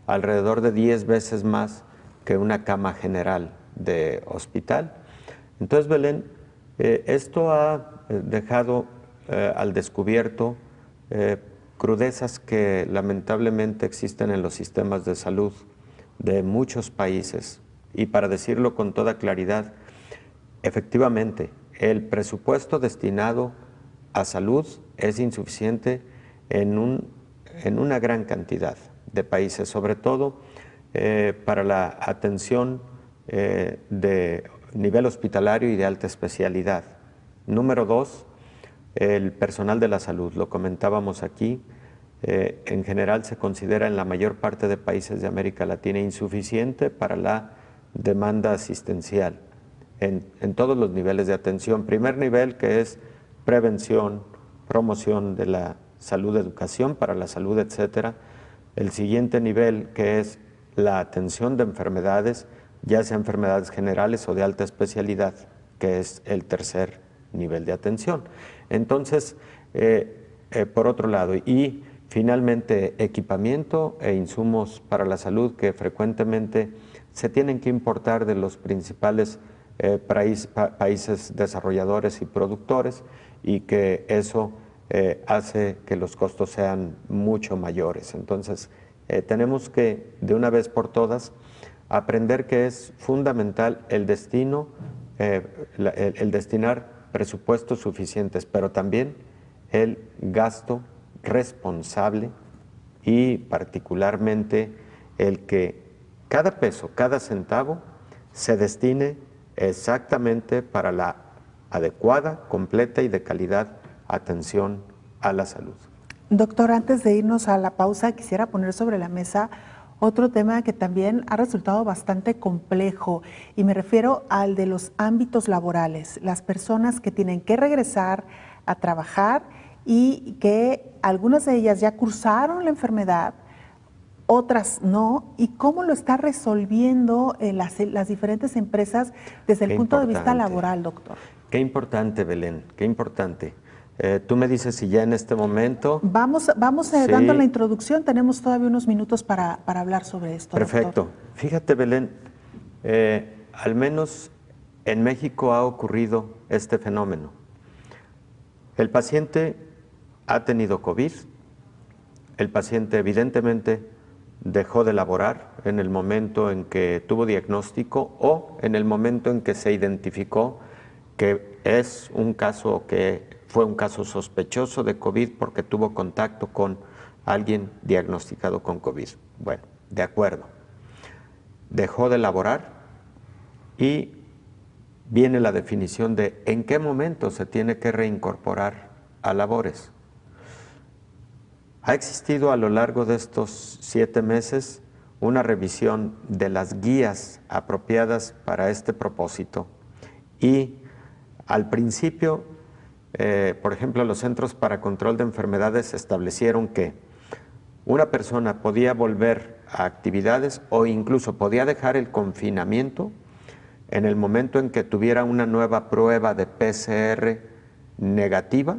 alrededor de 10 veces más que una cama general de hospital. Entonces, Belén, esto ha dejado al descubierto crudezas que lamentablemente existen en los sistemas de salud de muchos países, y para decirlo con toda claridad, efectivamente, el presupuesto destinado a salud es insuficiente en una gran cantidad de países, sobre todo para la atención de nivel hospitalario y de alta especialidad. Número 2, el personal de la salud, lo comentábamos aquí, en general se considera en la mayor parte de países de América Latina insuficiente para la demanda asistencial en todos los niveles de atención. Primer nivel, que es prevención, promoción de la salud, educación para la salud, etcétera. El siguiente nivel, que es la atención de enfermedades, ya sea enfermedades generales o de alta especialidad, que es el tercer nivel de atención. Entonces, por otro lado, y finalmente equipamiento e insumos para la salud que frecuentemente se tienen que importar de los principales países desarrolladores y productores, y que eso hace que los costos sean mucho mayores. Entonces, tenemos que, de una vez por todas, aprender que es fundamental el destino, el destinar presupuestos suficientes, pero también el gasto responsable, y particularmente el que cada peso, cada centavo se destine exactamente para la adecuada, completa y de calidad atención a la salud. Doctor, antes de irnos a la pausa, quisiera poner sobre la mesa otro tema que también ha resultado bastante complejo, y me refiero al de los ámbitos laborales, las personas que tienen que regresar a trabajar y que algunas de ellas ya cursaron la enfermedad, otras no, y cómo lo está resolviendo las diferentes empresas desde el punto de vista laboral, doctor. Qué importante, Belén, qué importante. Tú me dices si ya en este momento... Vamos sí. dando la introducción, tenemos todavía unos minutos para hablar sobre esto. Perfecto. Doctor. Fíjate, Belén, al menos en México ha ocurrido este fenómeno. El paciente ha tenido COVID, el paciente evidentemente dejó de laborar en el momento en que tuvo diagnóstico o en el momento en que se identificó que es un caso que fue un caso sospechoso de COVID porque tuvo contacto con alguien diagnosticado con COVID. Bueno, de acuerdo. Dejó de laborar y viene la definición de en qué momento se tiene que reincorporar a labores. Ha existido a lo largo de estos 7 meses una revisión de las guías apropiadas para este propósito y al principio, por ejemplo, los Centros para Control de Enfermedades establecieron que una persona podía volver a actividades o incluso podía dejar el confinamiento en el momento en que tuviera una nueva prueba de PCR negativa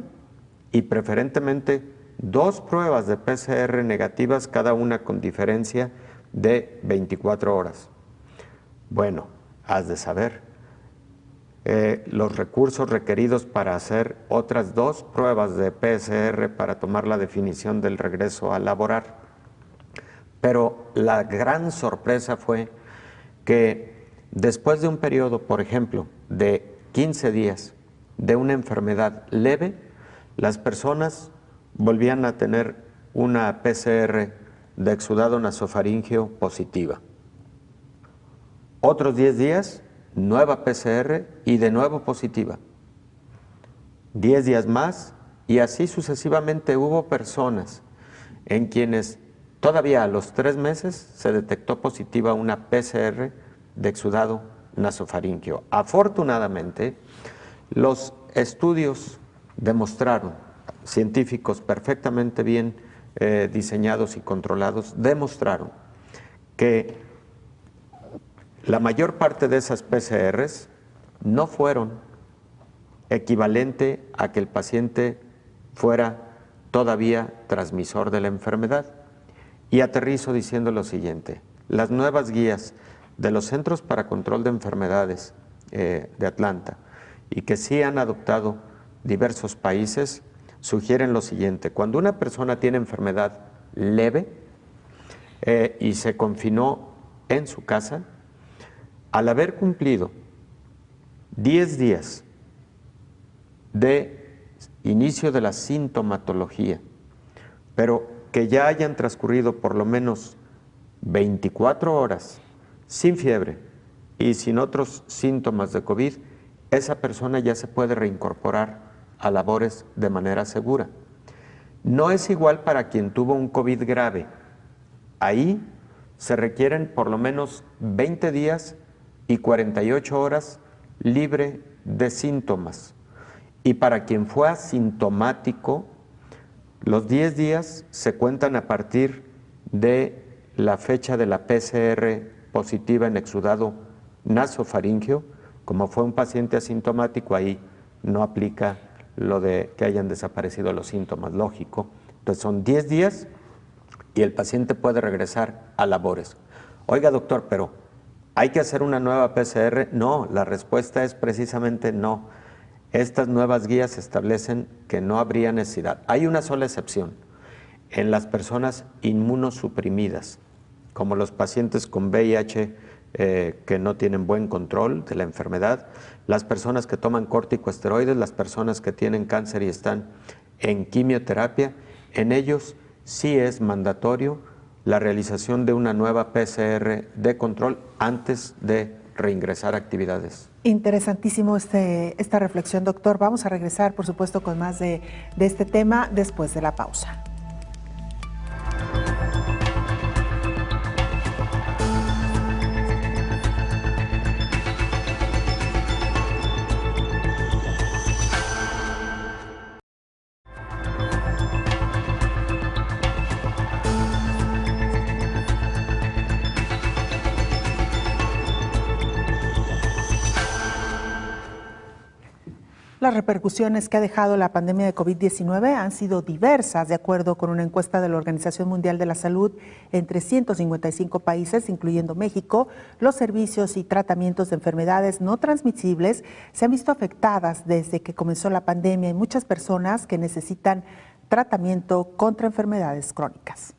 y preferentemente 2 pruebas de PCR negativas, cada una con diferencia de 24 horas. Bueno, has de saber, los recursos requeridos para hacer otras 2 pruebas de PCR para tomar la definición del regreso a laborar. Pero la gran sorpresa fue que después de un periodo, por ejemplo, de 15 días de una enfermedad leve, las personas volvían a tener una PCR de exudado nasofaríngeo positiva. Otros 10 días, nueva PCR y de nuevo positiva. 10 días más y así sucesivamente hubo personas en quienes todavía a los 3 meses se detectó positiva una PCR de exudado nasofaríngeo. Afortunadamente, los estudios demostraron, científicos perfectamente bien diseñados y controlados, demostraron que la mayor parte de esas PCRs no fueron equivalente a que el paciente fuera todavía transmisor de la enfermedad. Y aterrizo diciendo lo siguiente: las nuevas guías de los Centros para Control de Enfermedades de Atlanta y que sí han adoptado diversos países sugieren lo siguiente: cuando una persona tiene enfermedad leve y se confinó en su casa, al haber cumplido 10 días de inicio de la sintomatología, pero que ya hayan transcurrido por lo menos 24 horas sin fiebre y sin otros síntomas de COVID, esa persona ya se puede reincorporar a labores de manera segura. No es igual para quien tuvo un COVID grave. Ahí se requieren por lo menos 20 días y 48 horas libre de síntomas. Y para quien fue asintomático, los 10 días se cuentan a partir de la fecha de la PCR positiva en exudado nasofaríngeo. Como fue un paciente asintomático, ahí no aplica lo de que hayan desaparecido los síntomas, lógico. Entonces son 10 días y el paciente puede regresar a labores. Oiga, doctor, pero ¿hay que hacer una nueva PCR? No, la respuesta es precisamente no. Estas nuevas guías establecen que no habría necesidad. Hay una sola excepción: en las personas inmunosuprimidas, como los pacientes con VIH que no tienen buen control de la enfermedad, las personas que toman corticosteroides, las personas que tienen cáncer y están en quimioterapia, en ellos sí es mandatorio la realización de una nueva PCR de control antes de reingresar a actividades. Interesantísimo esta reflexión, doctor. Vamos a regresar, por supuesto, con más de este tema después de la pausa. Las repercusiones que ha dejado la pandemia de COVID-19 han sido diversas, de acuerdo con una encuesta de la Organización Mundial de la Salud. En 355 países, incluyendo México, los servicios y tratamientos de enfermedades no transmisibles se han visto afectadas desde que comenzó la pandemia. Hay muchas personas que necesitan tratamiento contra enfermedades crónicas.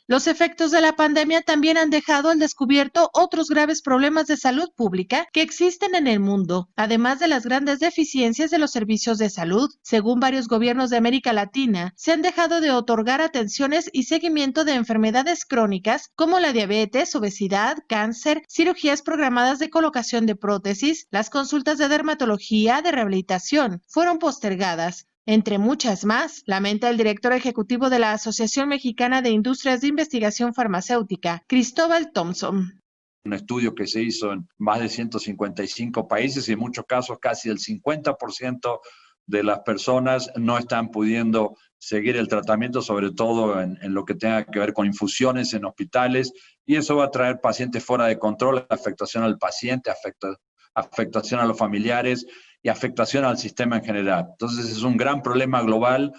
Los efectos de la pandemia también han dejado al descubierto otros graves problemas de salud pública que existen en el mundo, además de las grandes deficiencias de los servicios de salud. Según varios gobiernos de América Latina, se han dejado de otorgar atenciones y seguimiento de enfermedades crónicas como la diabetes, obesidad, cáncer, cirugías programadas de colocación de prótesis, las consultas de dermatología, de rehabilitación, fueron postergadas. Entre muchas más, lamenta el director ejecutivo de la Asociación Mexicana de Industrias de Investigación Farmacéutica, Cristóbal Thompson. Un estudio que se hizo en más de 155 países y en muchos casos casi el 50% de las personas no están pudiendo seguir el tratamiento, sobre todo en lo que tenga que ver con infusiones en hospitales, y eso va a traer pacientes fuera de control, afectación al paciente, afectación a los familiares y afectación al sistema en general. Entonces es un gran problema global.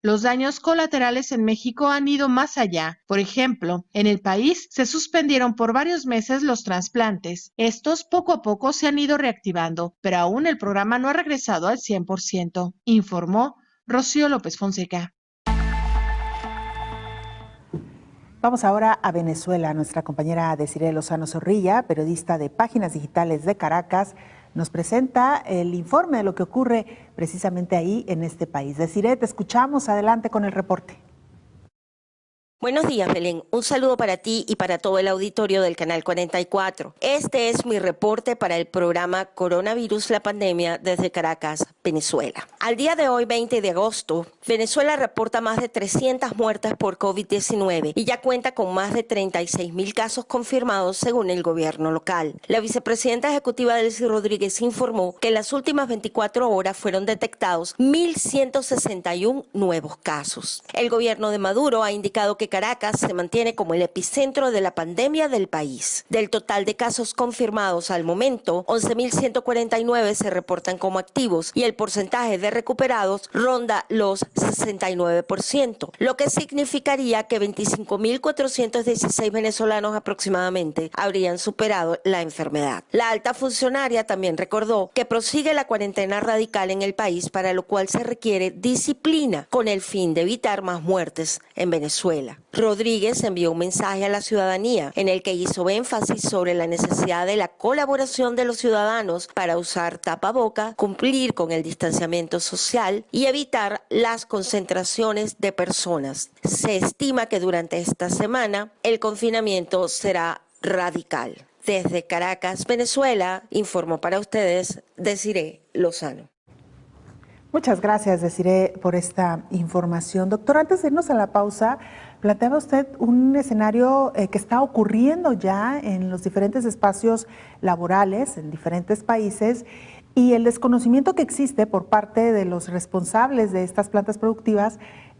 Los daños colaterales en México han ido más allá. Por ejemplo, en el país se suspendieron por varios meses los trasplantes. Estos poco a poco se han ido reactivando, pero aún el programa no ha regresado al 100%, informó Rocío López Fonseca. Vamos ahora a Venezuela. Nuestra compañera Desiree Lozano Zorrilla, periodista de Páginas Digitales de Caracas, nos presenta el informe de lo que ocurre precisamente ahí en este país. Desiree, te escuchamos. Adelante con el reporte. Buenos días, Belén. Un saludo para ti y para todo el auditorio del Canal 44. Este es mi reporte para el programa Coronavirus, la pandemia desde Caracas, Venezuela. Al día de hoy, 20 de agosto, Venezuela reporta más de 300 muertes por COVID-19 y ya cuenta con más de 36.000 casos confirmados según el gobierno local. La vicepresidenta ejecutiva Delcy Rodríguez informó que en las últimas 24 horas fueron detectados 1.161 nuevos casos. El gobierno de Maduro ha indicado que Caracas se mantiene como el epicentro de la pandemia del país. Del total de casos confirmados al momento, 11.149 se reportan como activos y el porcentaje de recuperados ronda los 69%, lo que significaría que 25.416 venezolanos aproximadamente habrían superado la enfermedad. La alta funcionaria también recordó que prosigue la cuarentena radical en el país, para lo cual se requiere disciplina con el fin de evitar más muertes en Venezuela. Rodríguez envió un mensaje a la ciudadanía en el que hizo énfasis sobre la necesidad de la colaboración de los ciudadanos para usar tapaboca, cumplir con el distanciamiento social y evitar las concentraciones de personas. Se estima que durante esta semana el confinamiento será radical. Desde Caracas, Venezuela, informó para ustedes Desiree Lozano. Muchas gracias, Desiree, por esta información. Doctor, antes de irnos a la pausa, planteaba usted un escenario que está ocurriendo ya en los diferentes espacios laborales, en diferentes países, y el desconocimiento que existe por parte de los responsables de estas plantas productivas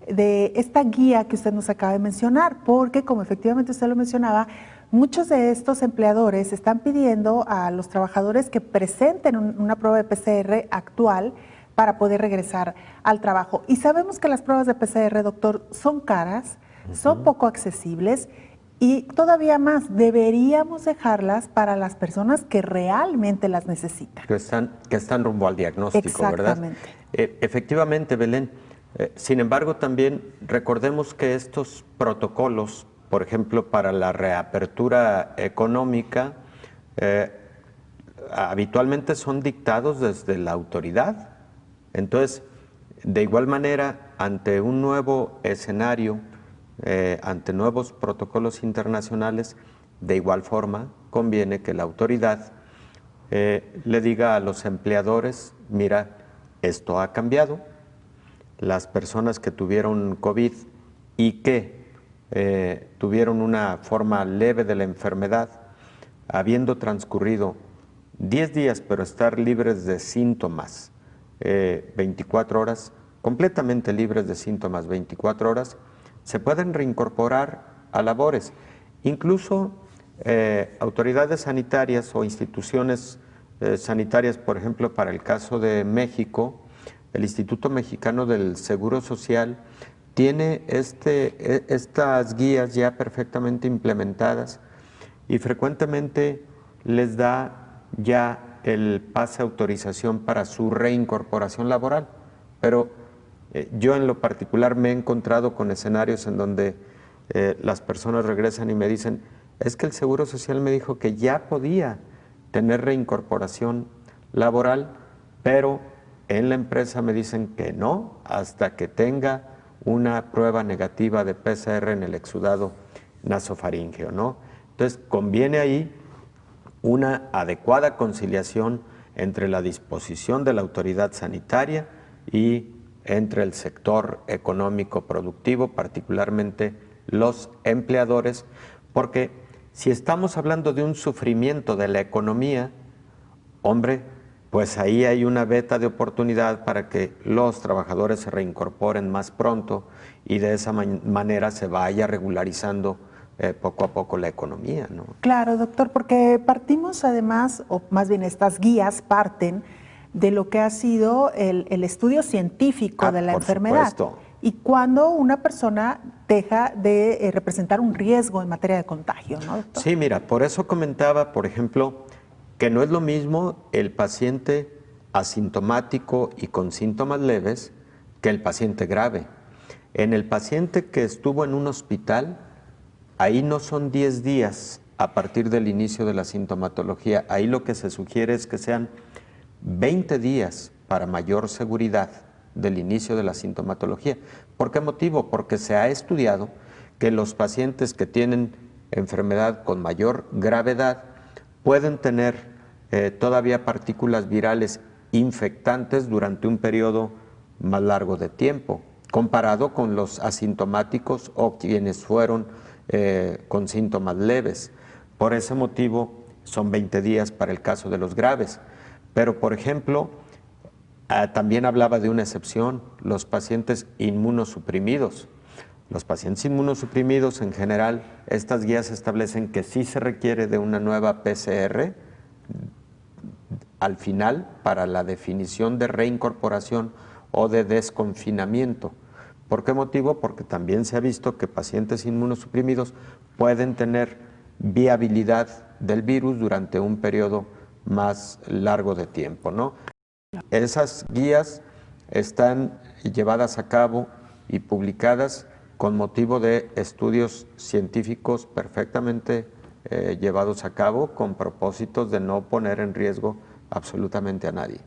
de esta guía que usted nos acaba de mencionar, porque, como efectivamente usted lo mencionaba, muchos de estos empleadores están pidiendo a los trabajadores que presenten una prueba de PCR actual para poder regresar al trabajo. Y sabemos que las pruebas de PCR, doctor, son caras, son poco accesibles y todavía más, deberíamos dejarlas para las personas que realmente las necesitan. Que están rumbo al diagnóstico, ¿verdad? Efectivamente, Belén. Sin embargo, también recordemos que estos protocolos, por ejemplo, para la reapertura económica, habitualmente son dictados desde la autoridad. Entonces, de igual manera, ante un nuevo escenario, ante nuevos protocolos internacionales, de igual forma conviene que la autoridad le diga a los empleadores, mira, esto ha cambiado, las personas que tuvieron COVID y que tuvieron una forma leve de la enfermedad, habiendo transcurrido 10 días, pero estar libres de síntomas, 24 horas, completamente libres de síntomas 24 horas, se pueden reincorporar a labores. Incluso autoridades sanitarias o instituciones sanitarias, por ejemplo, para el caso de México, el Instituto Mexicano del Seguro Social tiene estas guías ya perfectamente implementadas y frecuentemente les da ya el pase autorización para su reincorporación laboral. Pero yo en lo particular me he encontrado con escenarios en donde las personas regresan y me dicen, es que el Seguro Social me dijo que ya podía tener reincorporación laboral, pero en la empresa me dicen que no, hasta que tenga una prueba negativa de PCR en el exudado nasofaríngeo, ¿no? Entonces, conviene ahí una adecuada conciliación entre la disposición de la autoridad sanitaria y entre el sector económico productivo, particularmente los empleadores, porque si estamos hablando de un sufrimiento de la economía, hombre, pues ahí hay una veta de oportunidad para que los trabajadores se reincorporen más pronto y de esa manera se vaya regularizando poco a poco la economía, ¿no? Claro, doctor, porque partimos además, o más bien estas guías parten de lo que ha sido el estudio científico de la enfermedad. Supuesto. Y cuando una persona deja de representar un riesgo en materia de contagio, ¿no, doctor? Sí, mira, por eso comentaba, por ejemplo, que no es lo mismo el paciente asintomático y con síntomas leves que el paciente grave. En el paciente que estuvo en un hospital, ahí no son 10 días a partir del inicio de la sintomatología. Ahí lo que se sugiere es que sean 20 días para mayor seguridad del inicio de la sintomatología. ¿Por qué motivo? Porque se ha estudiado que los pacientes que tienen enfermedad con mayor gravedad pueden tener todavía partículas virales infectantes durante un periodo más largo de tiempo, comparado con los asintomáticos o quienes fueron con síntomas leves. Por ese motivo son 20 días para el caso de los graves. Pero, por ejemplo, también hablaba de una excepción, los pacientes inmunosuprimidos. Los pacientes inmunosuprimidos, en general, estas guías establecen que sí se requiere de una nueva PCR al final para la definición de reincorporación o de desconfinamiento. ¿Por qué motivo? Porque también se ha visto que pacientes inmunosuprimidos pueden tener viabilidad del virus durante un periodo más largo de tiempo, ¿no? Esas guías están llevadas a cabo y publicadas con motivo de estudios científicos perfectamente llevados a cabo con propósitos de no poner en riesgo absolutamente a nadie.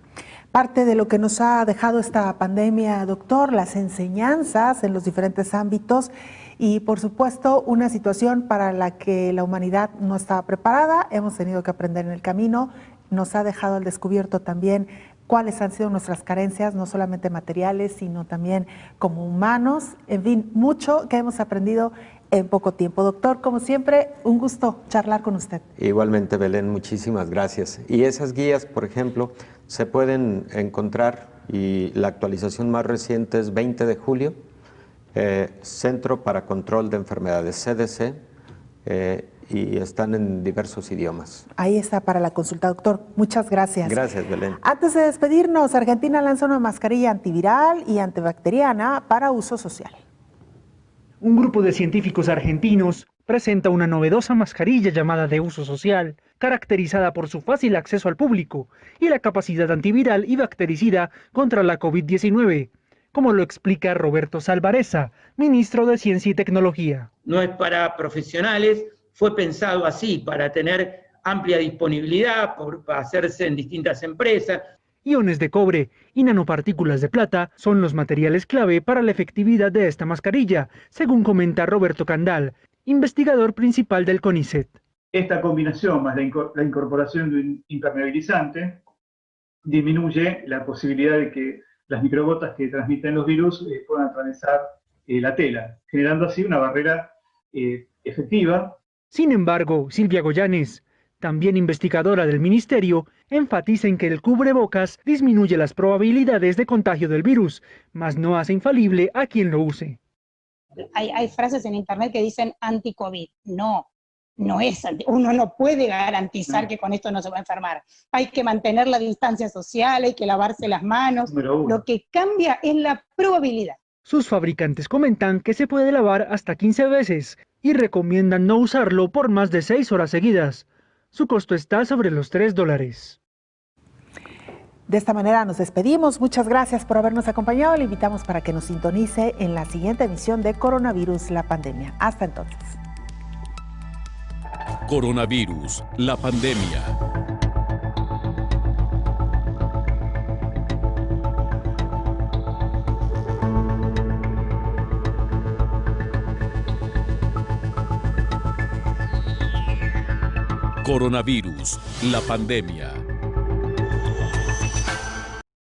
Parte de lo que nos ha dejado esta pandemia, doctor, las enseñanzas en los diferentes ámbitos y, por supuesto, una situación para la que la humanidad no estaba preparada, hemos tenido que aprender en el camino, nos ha dejado al descubierto también cuáles han sido nuestras carencias, no solamente materiales, sino también como humanos. En fin, mucho que hemos aprendido en poco tiempo. Doctor, como siempre, un gusto charlar con usted. Igualmente, Belén, muchísimas gracias. Y esas guías, por ejemplo, se pueden encontrar, y la actualización más reciente es 20 de julio, Centro para Control de Enfermedades, CDC, y están en diversos idiomas. Ahí está para la consulta, doctor. Muchas gracias. Gracias, Belén. Antes de despedirnos, Argentina lanza una mascarilla antiviral y antibacteriana para uso social. Un grupo de científicos argentinos presenta una novedosa mascarilla llamada de uso social, caracterizada por su fácil acceso al público y la capacidad antiviral y bactericida contra la COVID-19, como lo explica Roberto Salvarezza, ministro de Ciencia y Tecnología. No es para profesionales, fue pensado así, para tener amplia disponibilidad, para hacerse en distintas empresas. Iones de cobre y nanopartículas de plata son los materiales clave para la efectividad de esta mascarilla, según comenta Roberto Candal, investigador principal del CONICET. Esta combinación más la incorporación de un impermeabilizante disminuye la posibilidad de que las microgotas que transmiten los virus puedan atravesar la tela, generando así una barrera efectiva. Sin embargo, Silvia Goyanes, también investigadora del ministerio, enfatiza en que el cubrebocas disminuye las probabilidades de contagio del virus, mas no hace infalible a quien lo use. Hay frases en internet que dicen anti-COVID. No uno no puede garantizar que con esto no se va a enfermar. Hay que mantener la distancia social, hay que lavarse las manos. Lo que cambia es la probabilidad. Sus fabricantes comentan que se puede lavar hasta 15 veces y recomiendan no usarlo por más de 6 horas seguidas. Su costo está sobre los $3. De esta manera nos despedimos. Muchas gracias por habernos acompañado. Le invitamos para que nos sintonice en la siguiente emisión de Coronavirus, la pandemia. Hasta entonces. Coronavirus, la pandemia. Coronavirus, la pandemia.